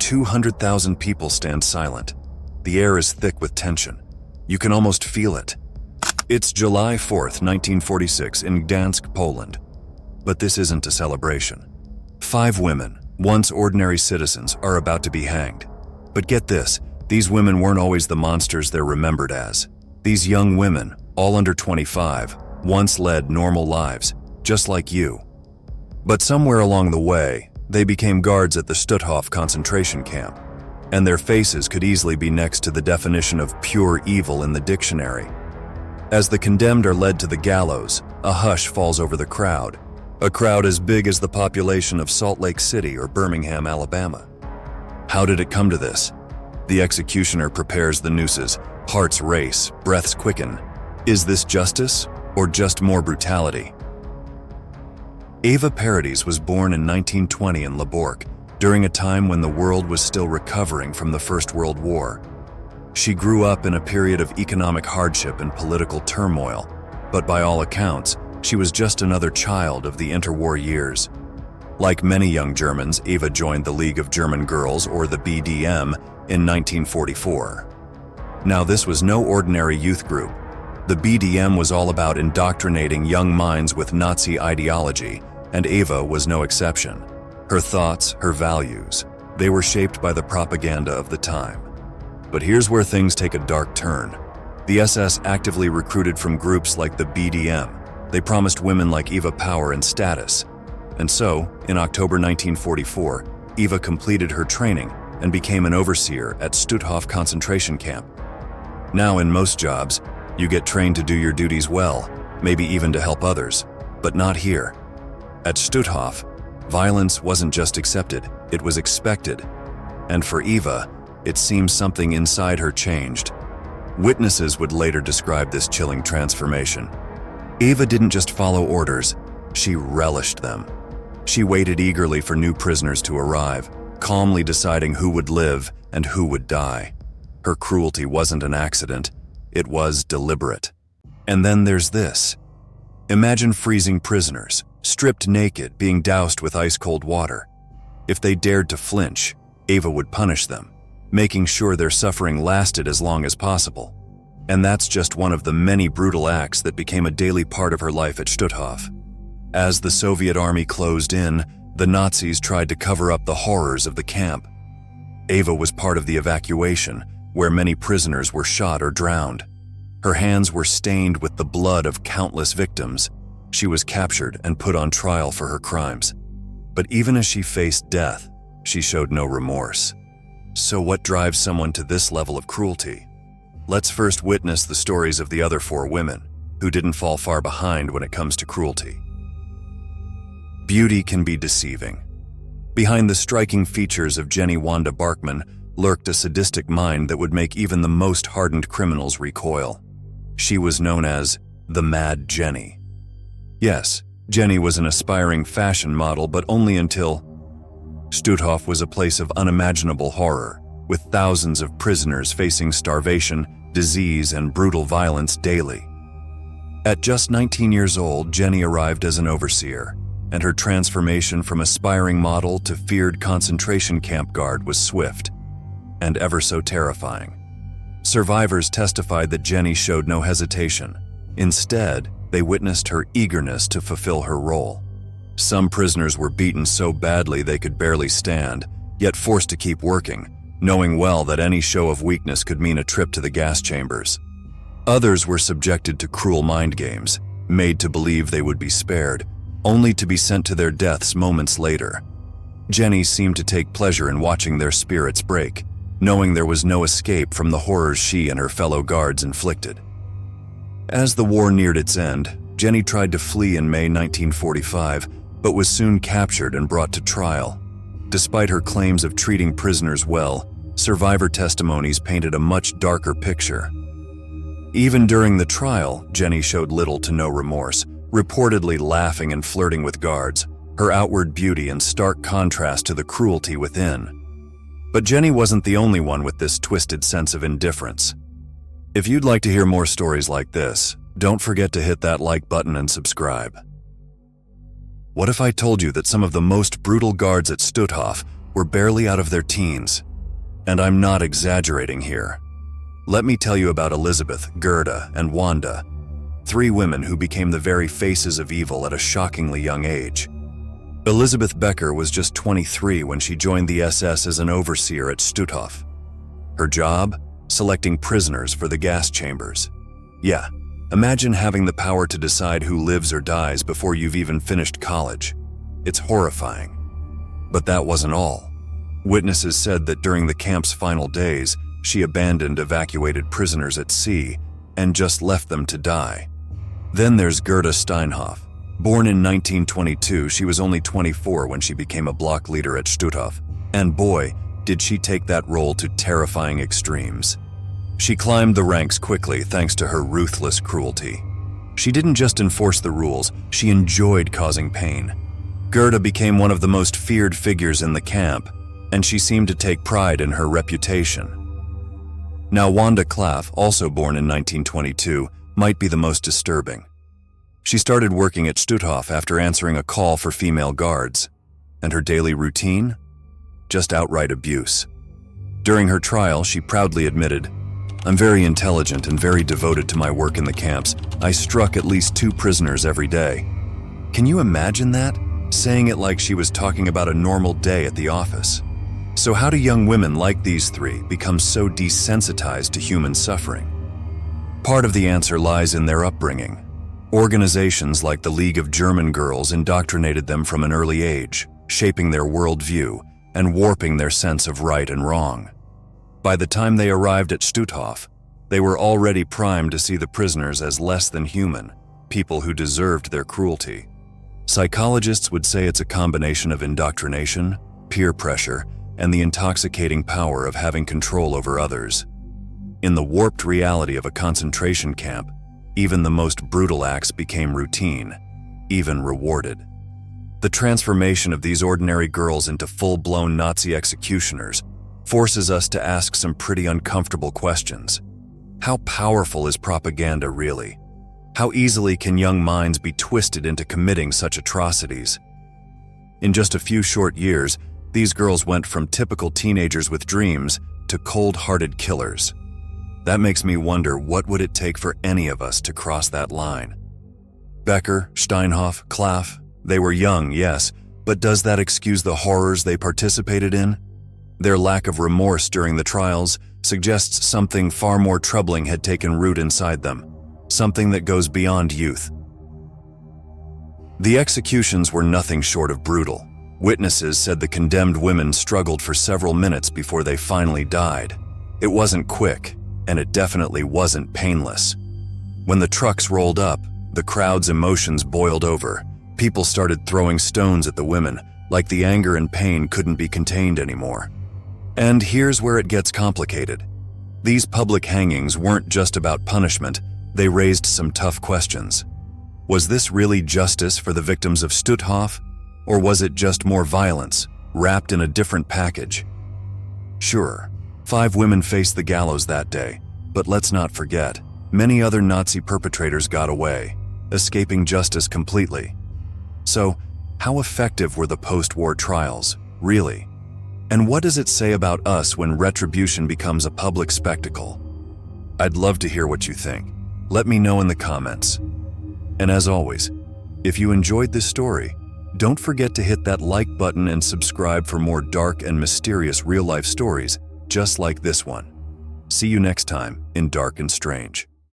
200,000 people stand silent. The air is thick with tension. You can almost feel it. It's July 4th, 1946 in Gdansk, Poland. But this isn't a celebration. 5 women, once ordinary citizens, are about to be hanged. But get this, these women weren't always the monsters they're remembered as. These young women, all under 25, once led normal lives, just like you. But somewhere along the way, they became guards at the 𝐼𝐻𝐺 concentration camp, and their faces could easily be next to the definition of pure evil in the dictionary. As the condemned are led to the gallows, a hush falls over the crowd, a crowd as big as the population of Salt Lake City or Birmingham, Alabama. How did it come to this? The executioner prepares the nooses, hearts race, breaths quicken. Is this justice or just more brutality? Eva Pars was born in 1920 in Lubbock, during a time when the world was still recovering from the First World War. She grew up in a period of economic hardship and political turmoil, but by all accounts, she was just another child of the interwar years. Like many young Germans, Eva joined the League of German Girls, or the BDM, in 1944. Now, this was no ordinary youth group. The BDM was all about indoctrinating young minds with Nazi ideology, and Eva was no exception. Her thoughts, her values, they were shaped by the propaganda of the time. But here's where things take a dark turn. The SS actively recruited from groups like the BDM. They promised women like Eva power and status. And so, in October 1944, Eva completed her training and became an overseer at 𝐼𝐻𝐺 concentration camp. Now, in most jobs, you get trained to do your duties well, maybe even to help others, but not here. At 𝐼𝐻𝐺, violence wasn't just accepted, it was expected. And for Eva, it seems something inside her changed. Witnesses would later describe this chilling transformation. Eva didn't just follow orders, she relished them. She waited eagerly for new prisoners to arrive, calmly deciding who would live and who would die. Her cruelty wasn't an accident, it was deliberate. And then there's this. Imagine freezing prisoners, stripped naked, being doused with ice-cold water. If they dared to flinch, Eva would punish them, making sure their suffering lasted as long as possible. And that's just one of the many brutal acts that became a daily part of her life at 𝐼𝐻𝐺. As the Soviet army closed in, the Nazis tried to cover up the horrors of the camp. Eva was part of the evacuation, where many prisoners were shot or drowned. Her hands were stained with the blood of countless victims. She was captured and put on trial for her crimes. But even as she faced death, she showed no remorse. So what drives someone to this level of cruelty? Let's first witness the stories of the other 4 women, who didn't fall far behind when it comes to cruelty. Beauty can be deceiving. Behind the striking features of Jenny Wanda Barkman lurked a sadistic mind that would make even the most hardened criminals recoil. She was known as the Mad Jenny. Yes, Jenny was an aspiring fashion model, but only until 𝐼𝐻𝐺 was a place of unimaginable horror, with thousands of prisoners facing starvation, disease, and brutal violence daily. At just 19 years old, Jenny arrived as an overseer, and her transformation from aspiring model to feared concentration camp guard was swift and ever so terrifying. Survivors testified that Jenny showed no hesitation. Instead, they witnessed her eagerness to fulfill her role. Some prisoners were beaten so badly they could barely stand, yet forced to keep working, knowing well that any show of weakness could mean a trip to the gas chambers. Others were subjected to cruel mind games, made to believe they would be spared, only to be sent to their deaths moments later. Jenny seemed to take pleasure in watching their spirits break, knowing there was no escape from the horrors she and her fellow guards inflicted. As the war neared its end, Jenny tried to flee in May 1945, but was soon captured and brought to trial. Despite her claims of treating prisoners well, survivor testimonies painted a much darker picture. Even during the trial, Jenny showed little to no remorse, reportedly laughing and flirting with guards, her outward beauty in stark contrast to the cruelty within. But Jenny wasn't the only one with this twisted sense of indifference. If you'd like to hear more stories like this, don't forget to hit that like button and subscribe. What if I told you that some of the most brutal guards at 𝐼𝐻𝐺 were barely out of their teens. And I'm not exaggerating here. Let me tell you about Elizabeth, Gerda, and Wanda, 3 women who became the very faces of evil at a shockingly young age. Elizabeth Becker was just 23 when she joined the SS as an overseer at Stutthof. Her job? Selecting prisoners for the gas chambers. Yeah, imagine having the power to decide who lives or dies before you've even finished college. It's horrifying. But that wasn't all. Witnesses said that during the camp's final days, she abandoned evacuated prisoners at sea and just left them to die. Then there's Gera Steinhoff. Born in 1922, she was only 24 when she became a block leader at Stutthof. And boy, did she take that role to terrifying extremes. She climbed the ranks quickly thanks to her ruthless cruelty. She didn't just enforce the rules, she enjoyed causing pain. Gerda became one of the most feared figures in the camp, and she seemed to take pride in her reputation. Now Wanda Klef, also born in 1922, might be the most disturbing. She started working at Stutthof after answering a call for female guards. And her daily routine? Just outright abuse. During her trial, she proudly admitted, "I'm very intelligent and very devoted to my work in the camps. I struck at least 2 prisoners every day." Can you imagine that? Saying it like she was talking about a normal day at the office. So how do young women like these 3 become so desensitized to human suffering? Part of the answer lies in their upbringing. Organizations like the League of German Girls indoctrinated them from an early age, shaping their worldview and warping their sense of right and wrong. By the time they arrived at Stutthof, they were already primed to see the prisoners as less than human, people who deserved their cruelty. Psychologists would say it's a combination of indoctrination, peer pressure, and the intoxicating power of having control over others. In the warped reality of a concentration camp, even the most brutal acts became routine, even rewarded. The transformation of these ordinary girls into full-blown Nazi executioners forces us to ask some pretty uncomfortable questions. How powerful is propaganda really? How easily can young minds be twisted into committing such atrocities? In just a few short years, these girls went from typical teenagers with dreams to cold-hearted killers. That makes me wonder, what would it take for any of us to cross that line? Becker, Steinhoff, Klef, they were young, yes, but does that excuse the horrors they participated in? Their lack of remorse during the trials suggests something far more troubling had taken root inside them, something that goes beyond youth. The executions were nothing short of brutal. Witnesses said the condemned women struggled for several minutes before they finally died. It wasn't quick, and it definitely wasn't painless. When the trucks rolled up, the crowd's emotions boiled over. People started throwing stones at the women, like the anger and pain couldn't be contained anymore. And here's where it gets complicated. These public hangings weren't just about punishment, they raised some tough questions. Was this really justice for the victims of Stutthof? Or was it just more violence, wrapped in a different package? Sure, 5 women faced the gallows that day, but let's not forget, many other Nazi perpetrators got away, escaping justice completely. So, how effective were the post-war trials, really? And what does it say about us when retribution becomes a public spectacle? I'd love to hear what you think. Let me know in the comments. And as always, if you enjoyed this story, don't forget to hit that like button and subscribe for more dark and mysterious real-life stories just like this one. See you next time in Dark and Strange.